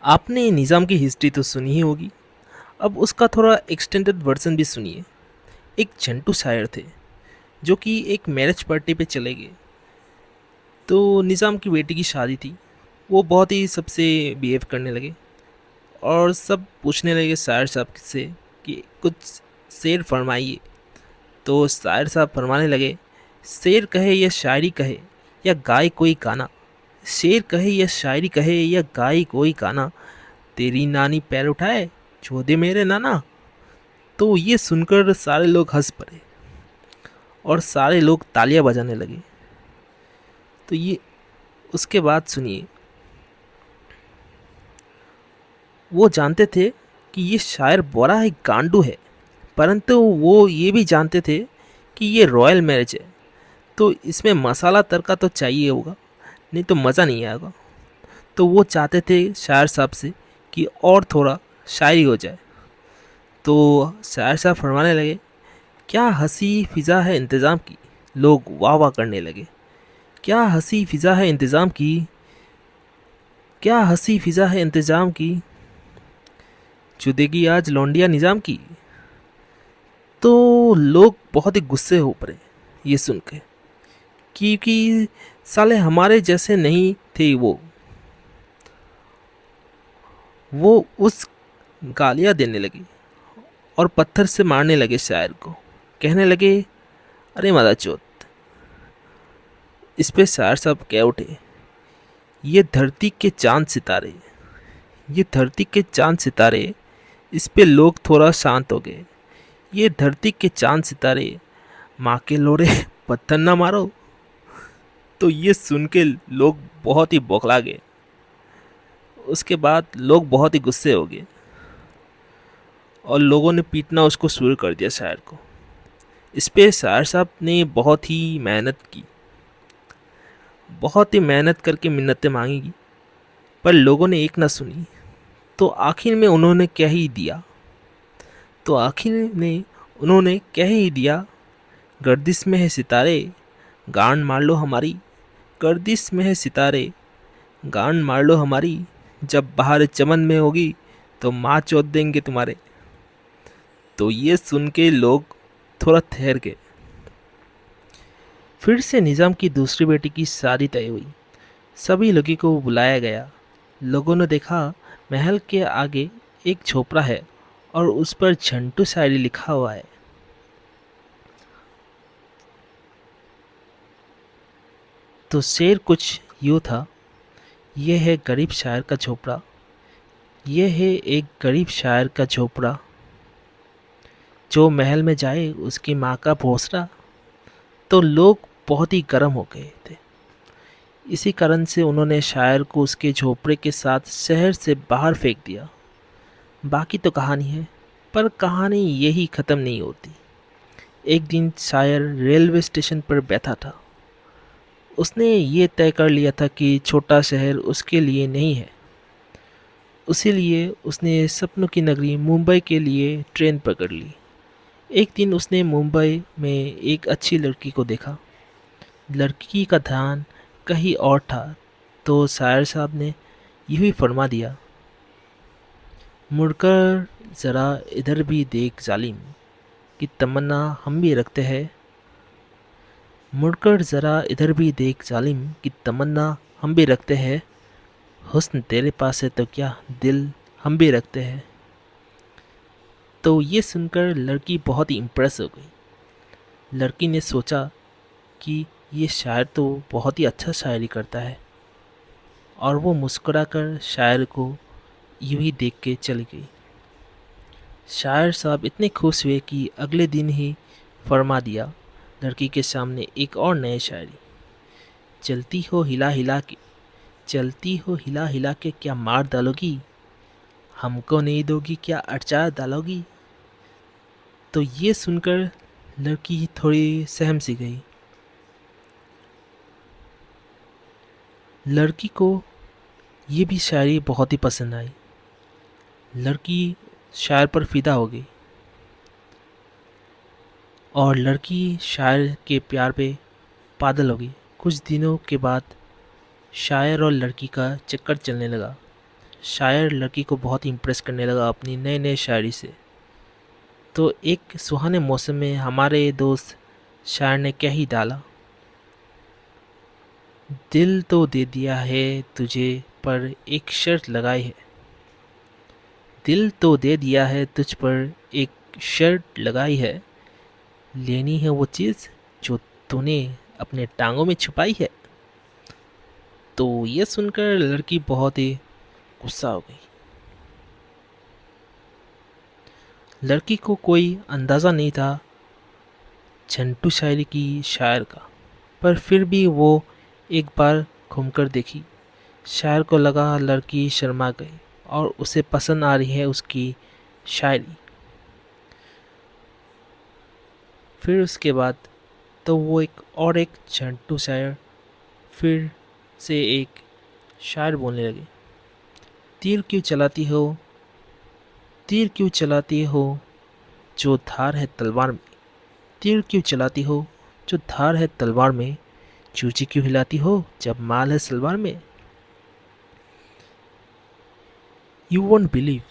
आपने निज़ाम की हिस्ट्री तो सुनी ही होगी। अब उसका थोड़ा एक्सटेंडेड वर्जन भी सुनिए। एक झंटू शायर थे जो कि एक मैरिज पार्टी पे चले गए। तो निज़ाम की बेटी की शादी थी। वो बहुत ही सबसे बिहेव करने लगे और सब पूछने लगे शायर साहब से कि कुछ शेर फरमाइए। तो शायर साहब फरमाने लगे, शेर कहे या शायरी कहे या गाए कोई गाना, शेर कहे या शायरी कहे या गाए कोई गाना, तेरी नानी पैर उठाए छोदे मेरे नाना। तो ये सुनकर सारे लोग हंस पड़े और सारे लोग तालियां बजाने लगे। तो ये उसके बाद सुनिए, वो जानते थे कि ये शायर बड़ा ही गांडू है, परंतु वो ये भी जानते थे कि ये रॉयल मैरिज है, तो इसमें मसाला तड़का तो चाहिए होगा, नहीं तो मज़ा नहीं आएगा। तो वो चाहते थे शायर साहब से कि और थोड़ा शायरी हो जाए। तो शायर साहब फरमाने लगे, क्या हंसी फिज़ा है इंतज़ाम की। लोग वाह वाह करने लगे। क्या हंसी फिज़ा है इंतज़ाम की, क्या हंसी फिज़ा है इंतज़ाम की, चुदेगी आज लौंडिया निज़ाम की। तो लोग बहुत ही गुस्से हो पड़े ये सुन के, क्योंकि साले हमारे जैसे नहीं थे वो उस गालियाँ देने लगे और पत्थर से मारने लगे शायर को। कहने लगे, अरे मादा चोत। इस पे शायर साहब कह उठे, ये धरती के चांद सितारे, ये धरती के चांद सितारे। इस पे लोग थोड़ा शांत हो गए। ये धरती के चांद सितारे, माँ के लोड़े पत्थर ना मारो। तो ये सुन के लोग बहुत ही बौखला गए। उसके बाद लोग बहुत ही गुस्से हो गए और लोगों ने पीटना उसको शुरू कर दिया शायर को। इस पे शायर साहब ने बहुत ही मेहनत की, बहुत ही मेहनत करके मिन्नतें मांगी, पर लोगों ने एक ना सुनी। तो आखिर में उन्होंने कह ही दिया, तो आखिर में उन्होंने कह ही दिया, गर्दिश में है सितारे, गांड मार लो हमारी। गर्दिश में है सितारे, गांड मार लो हमारी। जब बाहर चमन में होगी तो माँ चोद देंगे तुम्हारे। तो ये सुन के लोग थोड़ा ठहर गए। फिर से निज़ाम की दूसरी बेटी की शादी तय हुई। सभी लोगों को बुलाया गया। लोगों ने देखा, महल के आगे एक झोपड़ा है और उस पर झंटू शायरी लिखा हुआ है। तो शेर कुछ यूँ था, यह है गरीब शायर का झोपड़ा, यह है एक गरीब शायर का झोपड़ा, जो महल में जाए उसकी माँ का भोसड़ा। तो लोग बहुत ही गर्म हो गए थे। इसी कारण से उन्होंने शायर को उसके झोपड़े के साथ शहर से बाहर फेंक दिया। बाकी तो कहानी है, पर कहानी यही ख़त्म नहीं होती। एक दिन शायर रेलवे स्टेशन पर बैठा था। उसने ये तय कर लिया था कि छोटा शहर उसके लिए नहीं है। उसीलिए उसने सपनों की नगरी मुंबई के लिए ट्रेन पकड़ ली। एक दिन उसने मुंबई में एक अच्छी लड़की को देखा। लड़की का ध्यान कहीं और था। तो शायर साहब ने यूँ ही फरमा दिया, मुड़कर ज़रा इधर भी देख जालिम, कि तमन्ना हम भी रखते हैं। मुड़कर ज़रा इधर भी देख जालिम, कि तमन्ना हम भी रखते हैं। हुस्न तेरे पास है तो क्या, दिल हम भी रखते हैं। तो ये सुनकर लड़की बहुत ही इम्प्रेस हो गई। लड़की ने सोचा कि ये शायर तो बहुत ही अच्छा शायरी करता है, और वो मुस्कुराकर शायर को यूं ही देख के चली गई। शायर साहब इतने खुश हुए कि अगले दिन ही फरमा दिया लड़की के सामने एक और नई शायरी। चलती हो हिला हिला के, चलती हो हिला हिला के, क्या मार डालोगी, हमको नहीं दोगी क्या अचार डालोगी। तो ये सुनकर लड़की थोड़ी सहम सी गई। लड़की को ये भी शायरी बहुत ही पसंद आई। लड़की शायर पर फिदा हो गई और लड़की शायर के प्यार पे पागल हो गई। कुछ दिनों के बाद शायर और लड़की का चक्कर चलने लगा। शायर लड़की को बहुत इम्प्रेस करने लगा अपनी नए नए शायरी से। तो एक सुहाने मौसम में हमारे दोस्त शायर ने क्या ही डाला, दिल तो दे दिया है तुझे पर एक शर्त लगाई है, दिल तो दे दिया है तुझ पर एक शर्त लगाई है, लेनी है वो चीज़ जो तूने अपने टांगों में छुपाई है। तो ये सुनकर लड़की बहुत ही गुस्सा हो गई। लड़की को कोई अंदाज़ा नहीं था झंटू शायरी की शायर का, पर फिर भी वो एक बार घूमकर देखी। शायर को लगा लड़की शर्मा गई और उसे पसंद आ रही है उसकी शायरी। फिर उसके बाद तो वो एक झंटू शायर फिर से एक शायर बोलने लगे, तीर क्यों चलाती हो, तीर क्यों चलाती हो जो धार है तलवार में, तीर क्यों चलाती हो जो धार है तलवार में, चूची क्यों हिलाती हो जब माल है सलवार में। You won't believe